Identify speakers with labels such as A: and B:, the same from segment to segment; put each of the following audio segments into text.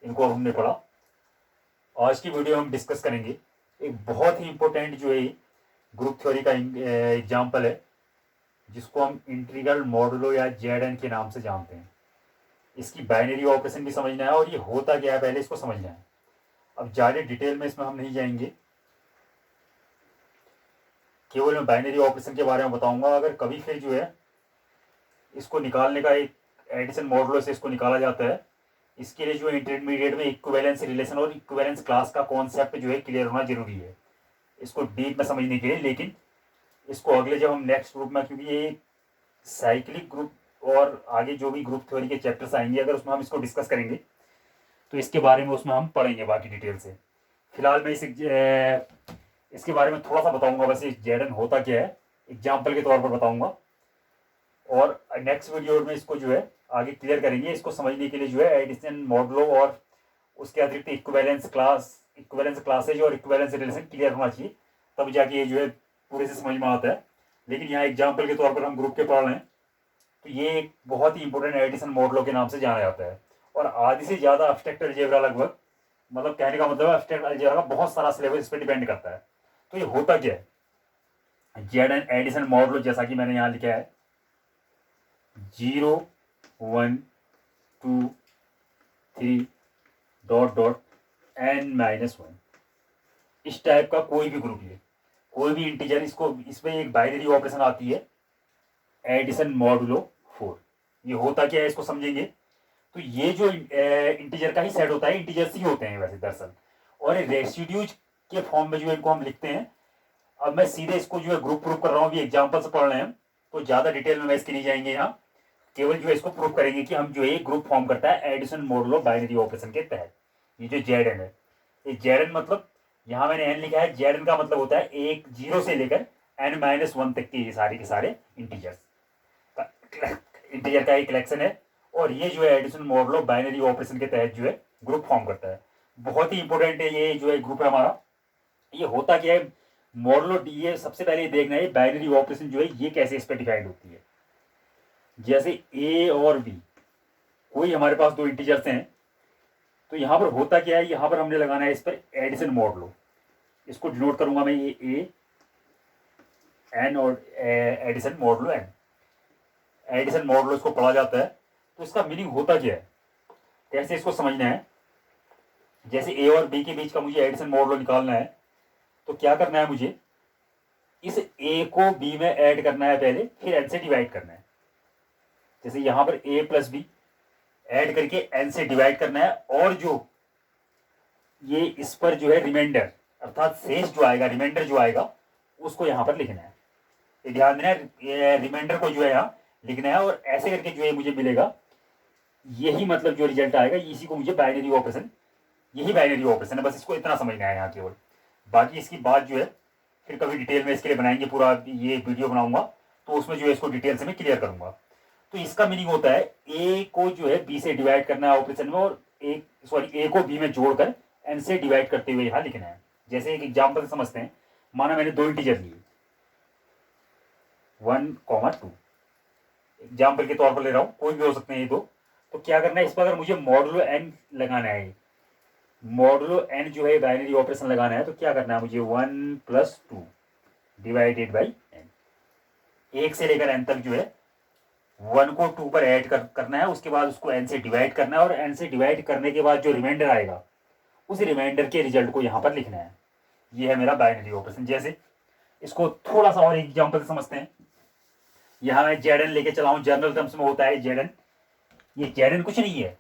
A: इनको हमने पढ़ा। आज की वीडियो हम डिस्कस करेंगे एक बहुत ही इंपॉर्टेंट जो है ग्रुप थ्योरी का एग्जाम्पल है, जिसको हम इंटीग्रल मॉडुलो या जेड के नाम से जानते हैं। इसकी बाइनरी ऑपरेशन भी समझना है और ये होता क्या है पहले इसको समझना है। अब ज़्यादा डिटेल में इसमें हम नहीं जाएंगे, केवल मैं बाइनरी ऑपरेशन के बारे में बताऊंगा। अगर कभी फिर जो है इसको निकालने का एक एडिशन मॉडुलो से इसको निकाला जाता है, इसके लिए जो इंटरमीडिएट में इक्विवेलेंस रिलेशन और इक्विवेलेंस क्लास का कॉन्सेप्ट जो है क्लियर होना जरूरी है इसको डीप में समझने के लिए। लेकिन इसको अगले जब हम नेक्स्ट ग्रुप में, क्योंकि ये साइक्लिक ग्रुप और आगे जो भी ग्रुप थ्योरी के चैप्टर्स आएंगे, अगर उसमें हम इसको डिस्कस करेंगे तो इसके बारे में उसमें हम पढ़ेंगे बाकी डिटेल से। फिलहाल मैं इसके बारे में थोड़ा सा बताऊंगा, वैसे जेडन होता क्या है एग्जाम्पल के तौर पर बताऊंगा, और नेक्स्ट वीडियो में इसको जो है आगे क्लियर करेंगे। इसको समझने के लिए जो है एडिशन मॉडुलो और उसके अतिरिक्त इक्विवेलेंस क्लासेज और इक्विवेलेंस रिलेशन क्लियर होना चाहिए, तब जाके ये जो है पूरे से समझ में आता है। लेकिन यहाँ एग्जाम्पल के तौर पर हम ग्रुप के पढ़ रहे हैं, तो ये एक बहुत ही इंपॉर्टेंट एडिशन मॉडुलो के नाम से जाना जाता है। और आधी से ज़्यादा एब्स्ट्रैक्ट अलजेब्रा, लगभग मतलब कहने का मतलब एब्स्ट्रैक्ट अलजेब्रा का बहुत सारा सिलेबस इस पर डिपेंड करता है। तो ये होता क्या है जेड एन एडिशन मॉडुलो, जैसा कि मैंने यहाँ लिखा है 0 1 2 3 ... n-1, इस टाइप का कोई भी ग्रुप है, कोई भी इंटीजर, इसमें एक बाइनरी ऑपरेशन आती है एडिशन मॉडुलो 4। ये होता क्या है इसको समझेंगे। तो ये जो इंटीजर का ही सेट होता है, इंटीजर्स ही होते हैं वैसे दरअसल, और रेसिड्यूज के फॉर्म में जो है इनको हम लिखते हैं। अब मैं सीधे इसको जो है ग्रुप प्रूफ कर रहा हूँ, अभी एग्जाम्पल से पढ़ रहे हैं, तो ज़्यादा डिटेल में मैं इसके नहीं जाएंगे। यहाँ केवल जो है इसको प्रूफ करेंगे कि हम जो है ग्रुप फॉर्म करता है एडिशन मॉडुलो बाइनरी ऑपरेशन के तहत। ये जो जेड एन है, ये जेड एन मतलब यहाँ मैंने एन लिखा है, जेड एन का मतलब होता है एक 0 से लेकर n-1 तक के ये सारे के सारे इंटीजर का एक कलेक्शन है। और ये जो है एडिशन मॉडुलो बाइनरी ऑपरेशन के तहत जो है ग्रुप फॉर्म करता है। बहुत ही इंपॉर्टेंट है ये जो है ग्रुप है हमारा। ये होता क्या है मॉडुलो, ये सबसे पहले देखना है बाइनरी ऑपरेशन जो है ये कैसे स्पेसिफाइड होती है। जैसे ए और बी, कोई हमारे पास दो इंटीजर्स हैं, तो यहाँ पर होता क्या है, यहाँ पर हमने लगाना है इस पर एडिशन मॉडुलो। इसको डिनोट करूंगा मैं ये ए एन और addition modulo N. Addition modulo इसको पढ़ा जाता है। तो इसका मीनिंग होता क्या है, कैसे इसको समझना है। जैसे ए और बी के बीच का मुझे एडिशन मॉडुलो निकालना है, तो क्या करना है, मुझे इस ए को बी में ऐड करना है पहले, फिर एन से डिवाइड करना है। जैसे यहाँ पर ए प्लस बी ऐड करके एन से डिवाइड करना है, और जो ये इस पर जो है रिमाइंडर अर्थात शेष जो आएगा, रिमाइंडर जो आएगा उसको यहाँ पर लिखना है। ये ध्यान देना है, रिमाइंडर को जो है यहाँ लिखना है, और ऐसे करके जो है मुझे मिलेगा, यही मतलब जो रिजल्ट आएगा इसी को मुझे बाइनरी ऑपरेशन, यही बाइनरी ऑपरेशन है। बस इसको इतना समझना है यहाँ केवल। बाकी इसकी बात जो है फिर कभी डिटेल में इसके लिए बनाएंगे, पूरा ये वीडियो बनाऊंगा तो उसमें जो है इसको डिटेल से मैं क्लियर करूंगा। तो इसका मीनिंग होता है ए को जो है बी से डिवाइड करना है ऑपरेशन में, और ए को बी में जोड़कर एन से डिवाइड करते हुए यहाँ लिखना है। जैसे एक एग्जाम्पल समझते हैं, माना मैंने दो इंटीजर लिए 1, 2, एग्जाम्पल के तौर पर ले रहा हूँ, कोई भी हो सकते हैं ये दो। तो क्या करना है, इस पर अगर मुझे मॉडुलो एन लगाना है, मॉडुलो एन जो है बाइनरी ऑपरेशन लगाना है, तो क्या करना है मुझे 1 + 2 डिवाइडेड बाई एन। 1 से लेकर एन तक जो है 1 को 2 पर ऐड करना है, उसके बाद उसको n से डिवाइड करना है, और n से डिवाइड करने के बाद जो रिमाइंडर आएगा उस रिमाइंडर के रिजल्ट को यहाँ पर लिखना है। ये है मेरा बाइनरी ऑपरेशन। जैसे इसको थोड़ा सा और एग्जाम्पल से समझते हैं। यहाँ मैं जेड एन लेके चला हूँ, जनरल टर्म्स में होता है जेड एन। ये जेड एन कुछ नहीं है,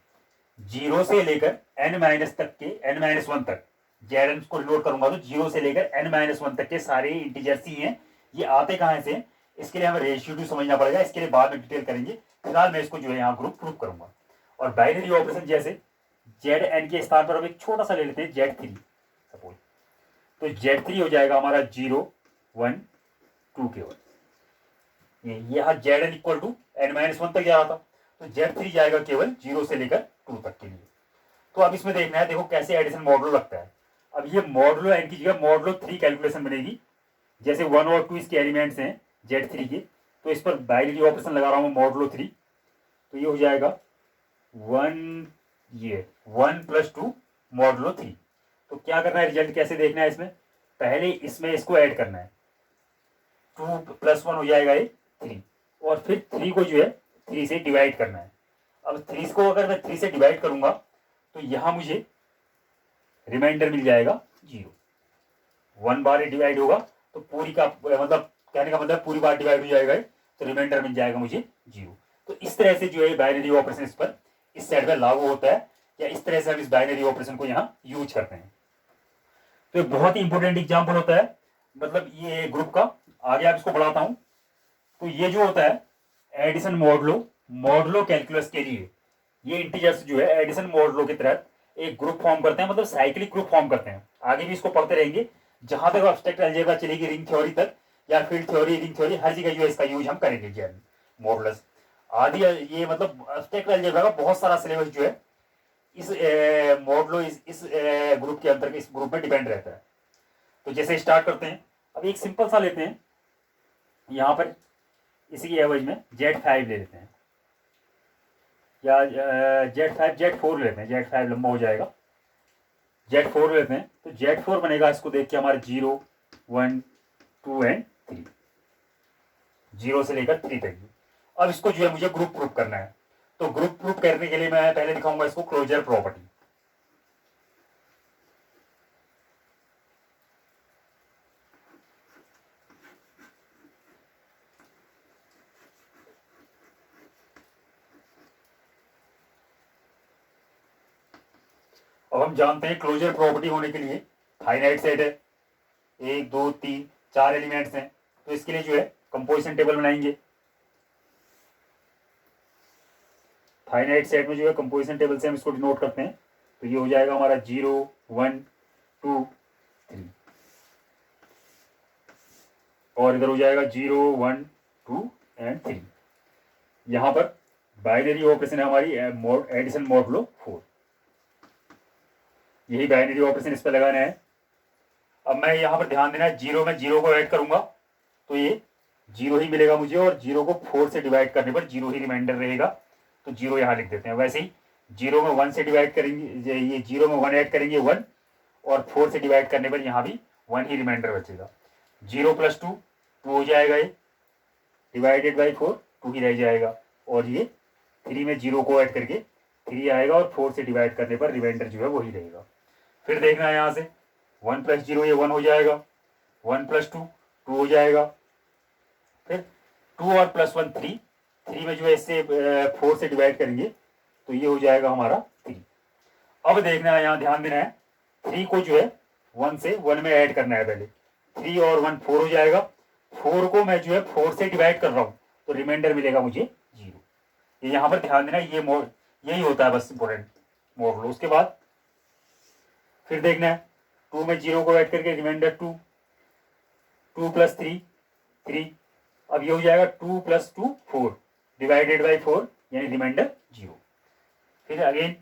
A: 0 से लेकर n- तक के n-1 तक जेड एन को नोट करूंगा तो 0 से लेकर n-1 तक के सारे इंटीजर्स ही हैं। ये आते कहाँ से, इसके लिए हमें रेशियो समझना पड़ेगा, इसके लिए बाद में डिटेल करेंगे। फिलहाल मैं इसको जो है यहाँ ग्रुप प्रूफ करूंगा। और बाइनरी ऑपरेशन जैसे जेड एन के स्थान पर हम एक छोटा सा ले लेते हैं Z3 सपोज, तो Z3 हो जाएगा हमारा 0 1 2 केवल। ये यहाँ Z N equal to n-1 तक जा रहा था, तो Z3 जाएगा केवल 0 से लेकर 2 तक के लिए। तो अब इसमें देखना है, देखो कैसे एडिशन मॉडुलो लगता है। अब ये मॉडुलो एन की जगह मॉडुलो 3 कैलकुलेशन बनेगी। जैसे 1 और 2 इसके एलिमेंट्स हैं Z3 के, तो इस पर बाइनरी ऑपरेशन लगा रहा हूँ मॉडुलो 3, तो ये हो जाएगा 1 ये 1 + 2 मॉडुलो 3। तो क्या करना है, रिजल्ट कैसे देखना है इसमें, पहले इसमें इसको ऐड करना है, 2 + 1 हो जाएगा ये 3, और फिर 3 को जो है 3 से डिवाइड करना है। अब 3 को अगर मैं 3 से डिवाइड करूंगा तो यहाँ मुझे रिमाइंडर मिल जाएगा 0। 1 बार ये डिवाइड होगा तो पूरी का मतलब कहने का मतलब पूरी बार डिवाइड हो जाएगा, तो रिमाइंडर मिल जाएगा मुझे 0। तो इस तरह से जो है बाइनरी ऑपरेशन इस पर इस साइड पर लागू होता है, या इस तरह से हम इस बाइनरी ऑपरेशन को यहाँ यूज करते हैं। तो ये बहुत ही इंपॉर्टेंट एग्जाम्पल होता है, मतलब ये ग्रुप का। आगे आप इसको बढ़ाता हूं, तो ये जो होता है एडिशन मॉडुलो मॉडुलो कैलकुलस के लिए, ये इंटीजर्स जो है एडिशन मॉडुलो के तहत एक ग्रुप फॉर्म करते हैं, मतलब साइक्लिक ग्रुप फॉर्म करते हैं। आगे भी इसको पढ़ते रहेंगे, जहां तक एब्स्ट्रैक्ट अलजेब्रा चलेगी रिंग थ्योरी तक, या फील्ड थ्योरी, रिंग थ्योरी, हर जगह जो है इसका यूज हम करेंगे। जैन मॉडुलस आदि, ये मतलब एब्स्ट्रैक्ट अलजेब्रा का बहुत सारा सिलेबस जो है इस मॉडुलो इस ग्रुप के अंतर्गत, इस ग्रुप में डिपेंड रहता है। तो जैसे स्टार्ट करते हैं, अब एक सिंपल सा लेते हैं, यहाँ पर इसी की एवज में Z5 ले लेते हैं, या Z5 Z4 लेते हैं, Z5 लंबा हो जाएगा, Z4 लेते हैं। तो Z4 बनेगा, इसको देख के हमारे 0 1 2 एंड 3, 0 से लेकर 3 तक। अब इसको जो है मुझे ग्रुप प्रूफ करना है, तो ग्रुप प्रूफ करने के लिए मैं पहले दिखाऊंगा इसको क्लोजर प्रॉपर्टी। अब हम जानते हैं क्लोजर प्रॉपर्टी होने के लिए फाइनाइट सेट है, 1 2 3 4 एलिमेंट्स हैं, तो इसके लिए जो है कंपोजिशन टेबल बनाएंगे। फाइनाइट सेट में जो है कंपोजिशन टेबल से हम इसको डिनोट करते हैं, तो ये हो जाएगा हमारा 0 1 2 3, और इधर हो जाएगा 0 1 2 एंड 3। यहां पर बाइनरी ऑपरेशन है हमारी एडिशन मॉडुलो 4, यही बाइनरी ऑपरेशन इस पर लगाना है। अब मैं यहाँ पर ध्यान देना है, 0 में 0 को ऐड करूंगा तो ये 0 ही मिलेगा मुझे, और 0 को 4 से डिवाइड करने पर 0 ही रिमाइंडर रहेगा, तो 0 यहाँ लिख देते हैं। वैसे ही 0 में 1 से डिवाइड करेंगे, ये 0 में 1 ऐड करेंगे 1, और 4 से डिवाइड करने पर यहाँ भी 1 ही रिमाइंडर बचेगा। 0 + 2 2 हो जाएगा, ये डिवाइडेड बाई 4 2 ही रह जाएगा, और ये 3 में 0 को ऐड करके 3 आएगा, और 4 से डिवाइड करने पर रिमाइंडर जो है वही रहेगा। फिर देखना है यहाँ से 1 + 0 ये 1 हो जाएगा, 1 + 2 2 हो जाएगा, फिर 2 और +1 3, 3 में जो है इससे 4 से डिवाइड करेंगे तो ये हो जाएगा हमारा 3। अब देखना है, यहाँ ध्यान देना है, 3 को जो है 1 से 1 में ऐड करना है पहले, 3 और 1 4 हो जाएगा, 4 को मैं जो है 4 से डिवाइड कर रहा हूँ तो रिमाइंडर मिलेगा मुझे 0। ये यहाँ पर ध्यान देना, ये यही होता है बस इंपॉर्टेंट मॉडल। उसके बाद फिर देखना है, 2 में 0 को ऐड करके रिमाइंडर 2, 2 + 3 3, अब ये हो जाएगा 2 + 2 4 डिवाइडेड बाई 4, यानी रिमाइंडर 0। फिर अगेन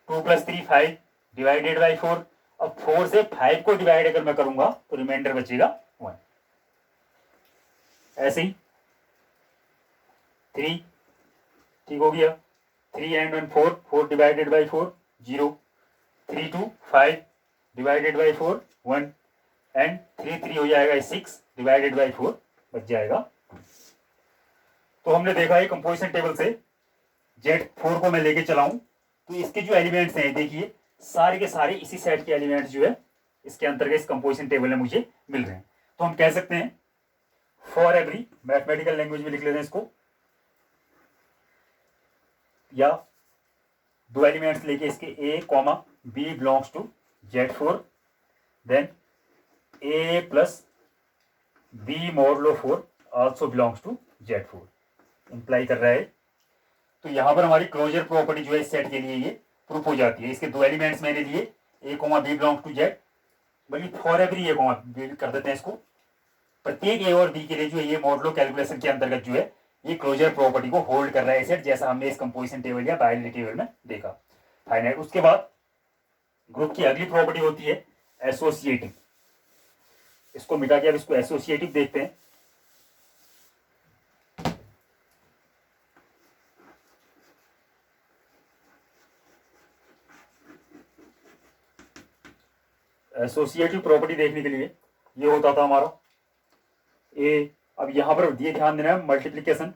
A: 2 + 3 5 डिवाइडेड बाई 4, अब 4 से 5 को डिवाइड अगर मैं करूंगा तो रिमाइंडर बचेगा 1। ऐसे ही 3, ठीक हो गया, 3 and 1 4, 4 divided by 4 0, 3 2 5 divided by 4 1, and 3 3 हो जाएगा 6 डिवाइडेड बाई 4 बच जाएगा 2। तो हमने देखा है कंपोजिशन टेबल से Z4 को मैं लेके चलाऊं तो इसके जो एलिमेंट्स हैं देखिए सारे के सारे इसी सेट के एलिमेंट्स जो है इसके अंतर्गत इस कंपोजिशन टेबल में मुझे मिल रहे हैं। तो हम कह सकते हैं फॉर एवरी, मैथमेटिकल लैंग्वेज में लिख लेते हैं इसको, या दो एलिमेंट्स लेके इसके A, B belongs to Z4, then A + B modulo 4 also belongs to Z4 imply कर रहा है। तो यहां पर हमारी क्लोजर प्रॉपर्टी जो है इस सेट के लिए ये प्रूफ हो जाती है। इसके दो एलिमेंट्स मैंने लिए, A, B belong to Z, बल्कि फॉर एवरी A, B कर देते हैं इसको, प्रत्येक A और B के लिए जो है ये मॉडुलो कैलकुलेशन के अंतर्गत जो है ये क्लोजर प्रॉपर्टी को होल्ड कर रहा है सेट, जैसा हमने इस कंपोजिशन टेबल या बाइनरी टेबल में देखा। फाइनाइट। उसके बाद ग्रुप की अगली प्रॉपर्टी होती है एसोसिएटिव। इसको मिटा के अब इसको एसोसिएटिव देखते हैं। एसोसिएटिव प्रॉपर्टी देखने के लिए ये होता था हमारा ए। अब यहां पर ये ध्यान देना है, multiplication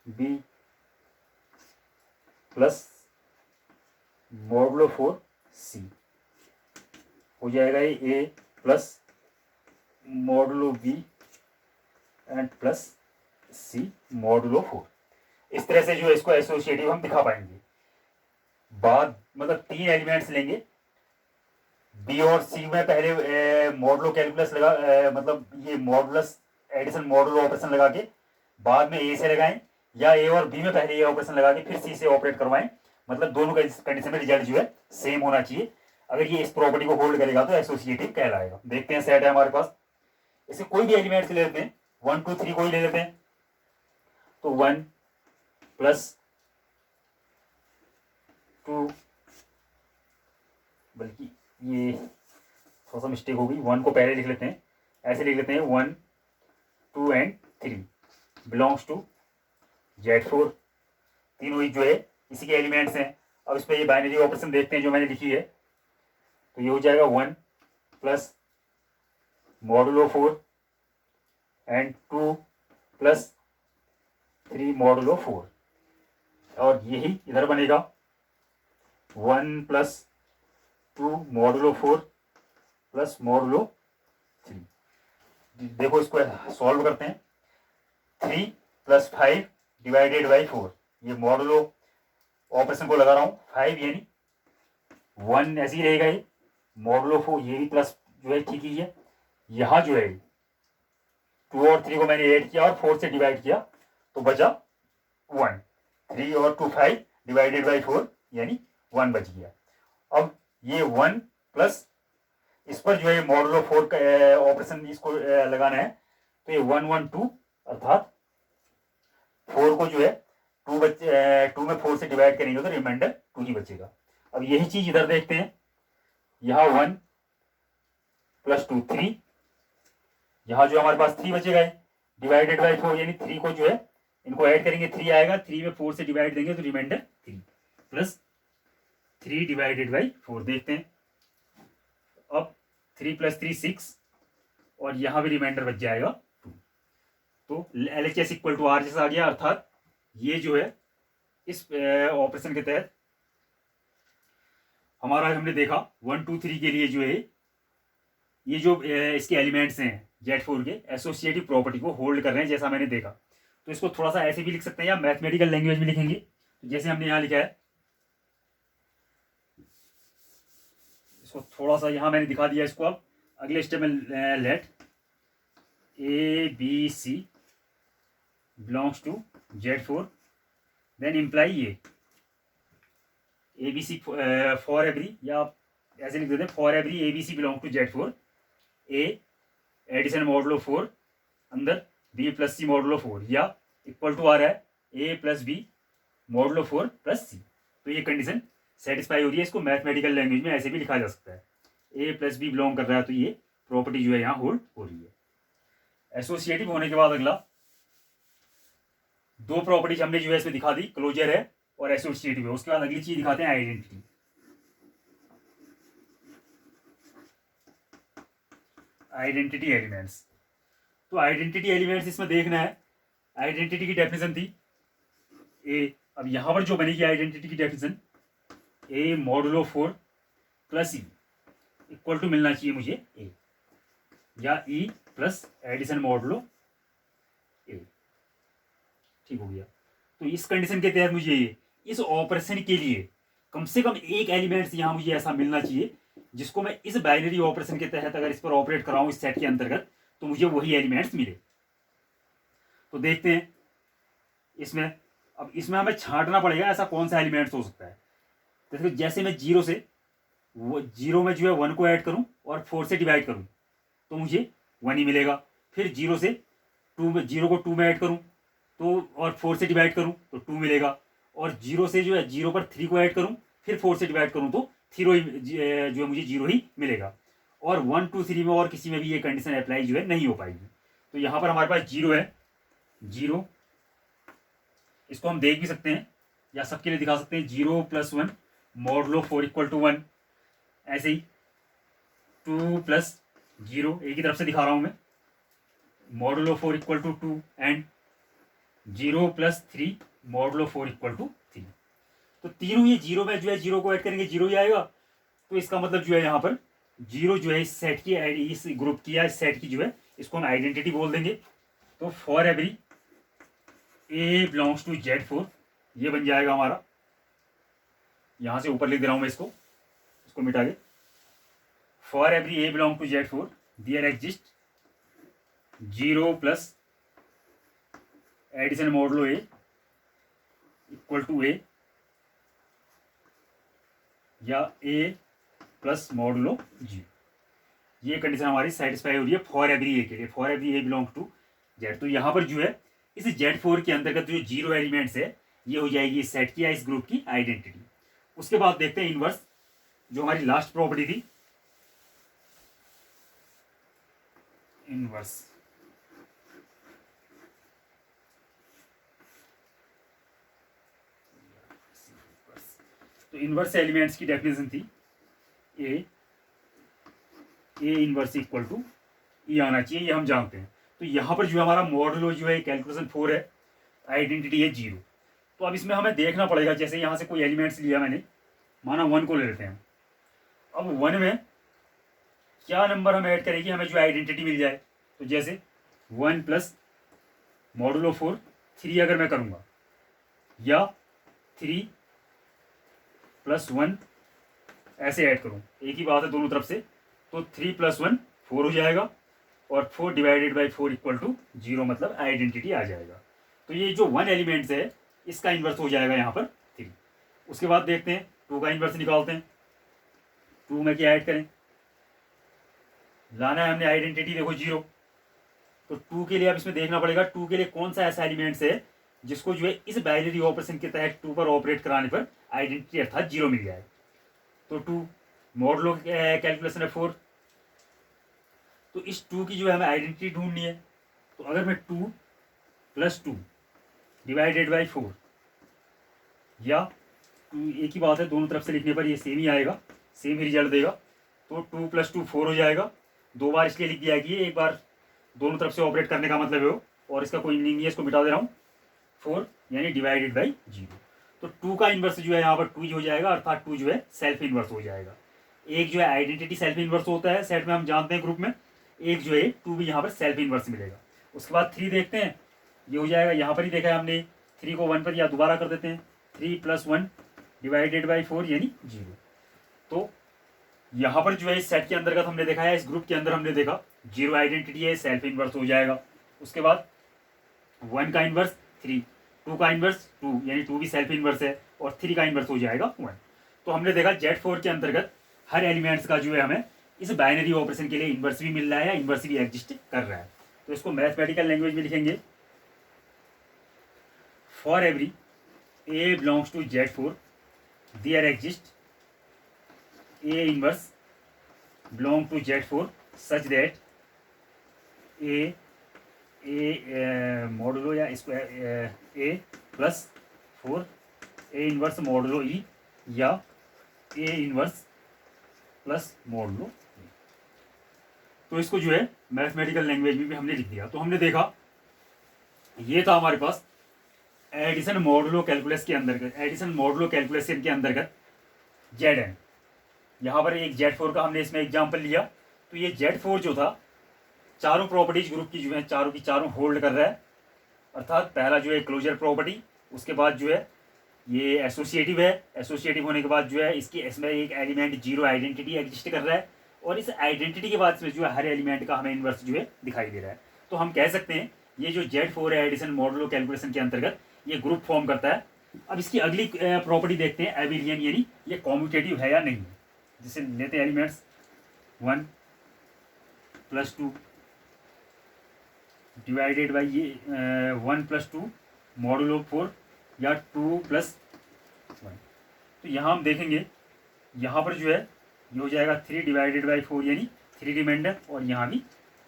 A: B plus modulo 4 C हो जाएगा ये A plus modulo B and plus C modulo 4। इस तरह से जो है इसको एसोसिएटिव हम दिखा पाएंगे। बाद मतलब 3 एलिमेंट्स लेंगे, बी और सी में पहले मॉडुलो कैलकुलस लगा मतलब ये मॉडुलस एडिशन मॉडुलो ऑपरेशन लगा के बाद में ए से लगाएं, या ए और बी में पहले ये ऑपरेशन लगा के फिर सी से ऑपरेट करवाएं। मतलब दोनों कंडीशन में रिजल्ट जो है सेम होना चाहिए। अगर ये इस प्रॉपर्टी को होल्ड करेगा तो एसोसिएटिव कहलाएगा। देखते हैं, सेट है हमारे पास, इसे कोई भी एलिमेंट्स ले लेते हैं, 1 2 3 कोई ले लेते हैं। तो 1 प्लस 2, बल्कि ये थोड़ा सा मिस्टेक होगी, 1 को पहले लिख लेते हैं, ऐसे लिख लेते हैं 1 2 एंड 3 बिलोंग्स टू Z4। तीनों ही जो है इसी के एलिमेंट्स हैं। अब इस पर ये बाइनरी ऑपरेशन देखते हैं जो मैंने लिखी है। तो ये हो जाएगा 1 plus modulo 4 and 2 plus 3 modulo 4, और यही इधर बनेगा 1 प्लस 2 मॉडुलो 4 प्लस मॉडुलो 3। देखो इसको सॉल्व करते हैं। 3 प्लस 5 डिवाइडेड बाई 4, ये मॉडुलो ऑपरेशन को लगा रहा हूँ, 5 यानी 1 ऐसे ही रहेगा, ये मॉडुलो 4 ये भी प्लस जो है ठीक ही है। यहाँ जो है 2 और 3 को मैंने ऐड किया और 4 से डिवाइड किया तो बचा 1। 3 और 2 5 डिवाइडेड बाई 4 यानी 1 बच गया। अब ये 1 प्लस इस पर जो है मॉडुलो 4 का ऑपरेशन इसको लगाना है, तो ये 1 1 2 अर्थात 4 को जो है 2 में 4 से डिवाइड करेंगे तो रिमाइंडर 2 ही बचेगा। अब यही चीज इधर देखते हैं, यहाँ 1 प्लस 2 3, यहाँ जो हमारे पास 3 बचेगा डिवाइडेड बाई 4 यानी 3 को जो है इनको ऐड करेंगे 3 आएगा, 3 में 4 से डिवाइड देंगे तो रिमाइंडर 3 प्लस 3 डिवाइडेड बाई 4। देखते हैं, अब 3 प्लस 3 6 और यहाँ भी रिमाइंडर बच जाएगा 2। तो LHS इक्वल टू RHS आ गया, अर्थात ये जो है इस ऑपरेशन के तहत हमारा हमने देखा 1 2 3 के लिए जो है ये जो इसके एलिमेंट्स हैं Z4 के एसोसिएटिव प्रॉपर्टी को होल्ड कर रहे हैं, जैसा मैंने देखा। तो इसको थोड़ा सा ऐसे भी लिख सकते हैं या मैथमेटिकल लैंग्वेज में लिखेंगे, तो जैसे हमने यहाँ लिखा है, इसको थोड़ा सा यहाँ मैंने दिखा दिया। इसको अब अगले स्टेप में let ABC belongs to Z4 then imply ये ABC फॉर एवरी, या ऐसे लिख देते हैं for every ABC belong to Z4 A addition modulo 4 अंदर B प्लस C मॉडुलो 4, या इक्वल टू आ रहा है A plus B modulo 4 plus C। तो ये कंडीशन सेटिस्फाई हो रही है। इसको मैथमेटिकल लैंग्वेज में ऐसे भी लिखा जा सकता है, A प्लस B बिलोंग कर रहा है, तो ये प्रॉपर्टी जो है यहाँ होल्ड हो रही है। एसोसिएटिव होने के बाद अगला 2 प्रॉपर्टीज हमने जो है इसमें दिखा दी, क्लोजर है और एसोसिएटिव है। उसके बाद अगली चीज दिखाते हैं आइडेंटिटी। आइडेंटिटी एलिमेंट्स, तो आइडेंटिटी एलिमेंट्स इसमें देखना है। आइडेंटिटी की डेफिनेशन थी ए, अब यहां पर जो बनेगी आइडेंटिटी की definition A modulo 4 plus E equal to मिलना चाहिए मुझे A, या E plus addition modulo A। ठीक हो गया। तो इस कंडीशन के तहत मुझे इस ऑपरेशन के लिए कम से कम एक एलिमेंट्स यहाँ मुझे ऐसा मिलना चाहिए जिसको मैं इस बाइनरी ऑपरेशन के तहत अगर इस पर ऑपरेट कराऊं इस सेट के अंतर्गत, तो मुझे वही एलिमेंट्स मिले। तो देखते हैं इसमें, अब इसमें हमें छांटना पड़ेगा ऐसा कौन सा एलिमेंट्स हो सकता है। जैसे मैं 0 से 0 में जो है 1 को ऐड करूं और 4 से डिवाइड करूं तो मुझे 1 ही मिलेगा। फिर 0 से 2 में 0 को 2 में ऐड करूं तो और 4 से डिवाइड करूं तो 2 मिलेगा, और 0 से जो है 0 पर 3 को ऐड करूं फिर 4 से डिवाइड करूं तो 0 ही जो है मुझे 0 ही मिलेगा। और 1 2 3 में और किसी में भी ये कंडीशन अप्लाई जो है नहीं हो पाएगी। तो यहाँ पर हमारे पास 0 है, 0 इसको हम देख भी सकते हैं या सबके लिए दिखा सकते हैं। 0 प्लस 1 मॉडुलो 4 इक्वल टू 1, ऐसे ही 2 प्लस 0 एक ही तरफ से दिखा रहा हूँ मैं, modulo 4 equal to 2 and 0 plus 3 modulo 4 equal to 3। तो तीनों ये जीरो में जो है जीरो को ऐड करेंगे जीरो ही आएगा। तो इसका मतलब जो है यहाँ पर जीरो जो है इस सेट की, इस ग्रुप की या इस सेट की जो है इसको हम आइडेंटिटी बोल देंगे। तो for every A belongs to Z4 ये बन जाएगा हमारा, यहां से ऊपर लिख दे रहा हूं मैं इसको मिटा के, for every A belong to Z4 there exist 0 plus addition modulo A equal to A या ए प्लस मॉडुलो जी। ये कंडीशन हमारी सेटिस्फाई हो रही है फॉर एवरी ए के लिए, for every A belong to Z। तो यहाँ पर जो है इस Z4 के अंतर्गत जो जीरो एलिमेंट्स है ये हो जाएगी इस सेट की या इस ग्रुप की आइडेंटिटी। उसके बाद देखते हैं इनवर्स, जो हमारी लास्ट प्रॉपर्टी थी इनवर्स। तो इनवर्स एलिमेंट्स की डेफिनेशन थी ए इनवर्स इक्वल टू ई आना चाहिए, ये हम जानते हैं। तो यहाँ पर जो हमारा मॉडुलो जो है कैलकुलेशन 4 है, आइडेंटिटी है 0। तो अब इसमें हमें देखना पड़ेगा, जैसे यहाँ से कोई एलिमेंट्स लिया मैंने, माना 1 को ले लेते हैं। अब 1 में क्या नंबर हम ऐड करेंगे हमें जो आइडेंटिटी मिल जाए। तो जैसे 1 प्लस मॉडुलो 4 3 अगर मैं करूँगा, या 3 प्लस 1 ऐसे ऐड करूँ, एक ही बात है दोनों तरफ से। तो 3 प्लस 1 4 हो जाएगा और 4 डिवाइडेड बाई 4 इक्वल टू 0, मतलब आइडेंटिटी आ जाएगा। तो ये जो 1 एलिमेंट्स है इसका इन्वर्स हो जाएगा यहाँ पर 3। उसके बाद देखते हैं 2 का इन्वर्स निकालते हैं। 2 में क्या ऐड करें, लाना है हमने आइडेंटिटी, देखो 0। तो 2 के लिए अब इसमें देखना पड़ेगा 2 के लिए कौन सा ऐसा एलिमेंट्स है जिसको जो है इस बाइनरी ऑपरेशन के तहत 2 पर ऑपरेट कराने पर आइडेंटिटी अर्थात 0 मिल जाए। तो 2 मॉडुलो कैलकुलेशन है 4। तो इस 2 की जो है हमें आइडेंटिटी ढूंढनी है। तो अगर मैं 2 प्लस 2 डिवाइडेड बाई 4, या 2 एक ही बात है दोनों तरफ से लिखने पर ये सेम ही आएगा, सेम ही रिजल्ट देगा। तो 2 प्लस 2 4 हो जाएगा। 2 बार इसलिए लिख दिया कि एक बार दोनों तरफ से ऑपरेट करने का मतलब है वो, और इसका कोई मीनिंग नहीं है, इसको मिटा दे रहा हूँ। 4 यानी डिवाइडेड बाई 0। तो 2 का इन्वर्स जो है यहाँ पर 2 ही हो जाएगा, अर्थात 2 जो है सेल्फ इन्वर्स हो जाएगा। एक जो है आइडेंटिटी सेल्फ इन्वर्स होता है सेट में, हम जानते हैं ग्रुप में, एक जो है 2 भी यहाँ पर सेल्फ इन्वर्स मिलेगा। उसके बाद 3 देखते हैं, ये हो जाएगा, यहाँ पर ही देखा है हमने, 3 को 1 पर या दोबारा कर देते हैं, 3 प्लस 1 डिवाइडेड बाई 4 यानी 0। तो यहाँ पर जो है इस सेट के अंतर्गत हमने देखा है, इस ग्रुप के अंदर हमने देखा 0 आइडेंटिटी है, सेल्फ इन्वर्स हो जाएगा। उसके बाद 1 का इन्वर्स 3, 2 का इन्वर्स 2 यानी 2 भी सेल्फ इन्वर्स है, और 3 का इन्वर्स हो जाएगा 1। तो हमने देखा Z4 के अंतर्गत हर एलिमेंट्स का जो है हमें इस बाइनरी ऑपरेशन के लिए इन्वर्स भी मिल रहा है या इन्वर्स भी एग्जिस्ट कर रहा है। तो इसको मैथमेटिकल लैंग्वेज में लिखेंगे, for every A belongs to Z4 there exist A inverse belong to Z4 such that A modulo या square A plus 4 A inverse modulo E या ए इन्वर्स प्लस मॉडुलो। तो इसको जो है मैथमेटिकल लैंग्वेज में भी हमने लिख दिया। तो हमने देखा ये था हमारे पास एडिशन मॉडुलो कैलकुलस के अंतर्गत, एडिशन मॉडुलो कैलकुलेशन के अंतर्गत Zn। यहाँ पर एक Z4 का हमने इसमें एग्जाम्पल लिया। तो ये Z4 जो था चारों प्रॉपर्टीज ग्रुप की जो है चारों की चारों होल्ड कर रहा है, अर्थात पहला जो है क्लोजर प्रॉपर्टी, उसके बाद जो है ये एसोसिएटिव है, एसोसिएटिव होने के बाद जो है इसमें एक एलिमेंट 0 आइडेंटिटी एग्जिस्ट कर रहा है, और इस आइडेंटिटी के बाद जो है हर एलिमेंट का हमें इन्वर्स जो है दिखाई दे रहा है। तो हम कह सकते हैं ये जो Z4 है एडिशन मॉडुलो कैलकुलेशन के अंतर्गत ये ग्रुप फॉर्म करता है। अब इसकी अगली प्रॉपर्टी देखते हैं एबिलियन, यानी ये कॉम्यूटेटिव है या नहीं है। जैसे लेते हैं एलिमेंट्स 1 प्लस 2 डिवाइडेड बाई ये 1 प्लस 2 मॉडुलो 4 या 2 प्लस 1। तो यहाँ हम देखेंगे यहाँ पर जो है ये हो जाएगा 3 डिवाइडेड बाई 4 यानी 3 रिमाइंडर, और यहाँ भी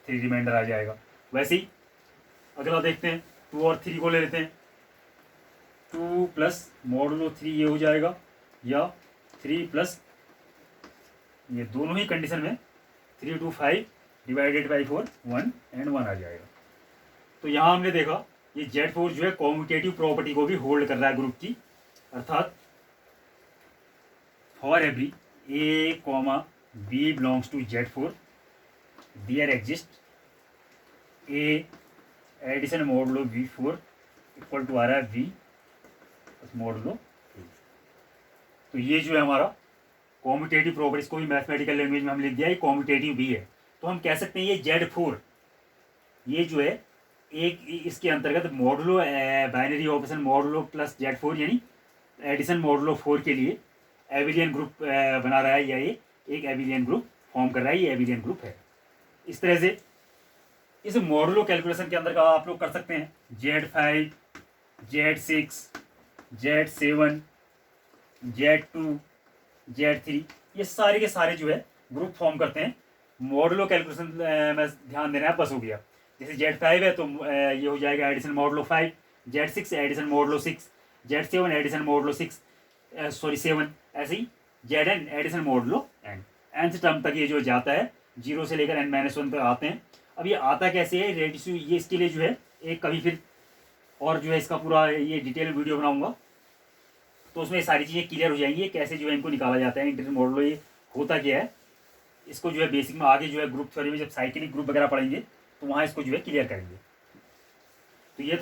A: 3 रिमाइंडर आ जाएगा। वैसे ही अगला देखते हैं 2 और 3 को ले लेते हैं, 2 प्लस मॉडुलो 3 ये हो जाएगा, या 3 प्लस ये दोनों ही कंडीशन में 3 to 5 डिवाइडेड बाई 4 1 एंड 1 आ जाएगा। तो यहाँ हमने देखा ये Z4 जो है कॉम्यूटेटिव प्रॉपर्टी को भी होल्ड कर रहा है ग्रुप की, अर्थात for every A, B belongs to Z4 there exist A addition modulo V4 equal to आ रहा है V मॉडुलो A। तो ये जो है हमारा कॉम्यूटेटिव प्रॉपर्टीज को भी मैथमेटिकल लैंग्वेज में हम लिख दिया, ये कॉम्यूटेटिव भी है। तो हम कह सकते हैं ये Z4 ये जो है एक इसके अंतर्गत modulo binary operation modulo plus Z4 यानी एडिशन मॉडुलो 4 के लिए एबिलियन ग्रुप बना रहा है, या ये एक एबिलियन ग्रुप फॉर्म कर रहा है, ये एबिलियन ग्रुप है। इस तरह से इस मॉडुलो कैलकुलेशन के अंदर का आप लोग कर सकते हैं Z5 Z6 Z7 Z2 Z3 ये सारे के सारे जो है ग्रुप फॉर्म करते हैं। मॉडुलो कैलकुलेशन में ध्यान देना है बस हो गया। जैसे Z5 है तो ये हो जाएगा addition modulo 5, Z6 addition modulo 6, Z7 addition modulo 7, ऐसे ही Zn addition modulo nth term तक ये जो जाता है 0 से लेकर n-1 तक आते हैं। अब ये आता कैसे है रेडियस, ये इसके लिए जो है एक कभी फिर और जो है इसका पूरा ये डिटेल वीडियो बनाऊंगा, तो उसमें सारी चीज़ें क्लियर हो जाएंगी कैसे जो है इनको निकाला जाता है इंटीग्रल मॉडुलो, ये होता क्या है। इसको जो है बेसिक में आगे जो है ग्रुप थ्योरी में जब साइक्लिक ग्रुप वगैरह पढ़ेंगे तो वहाँ इसको जो है क्लियर करेंगे।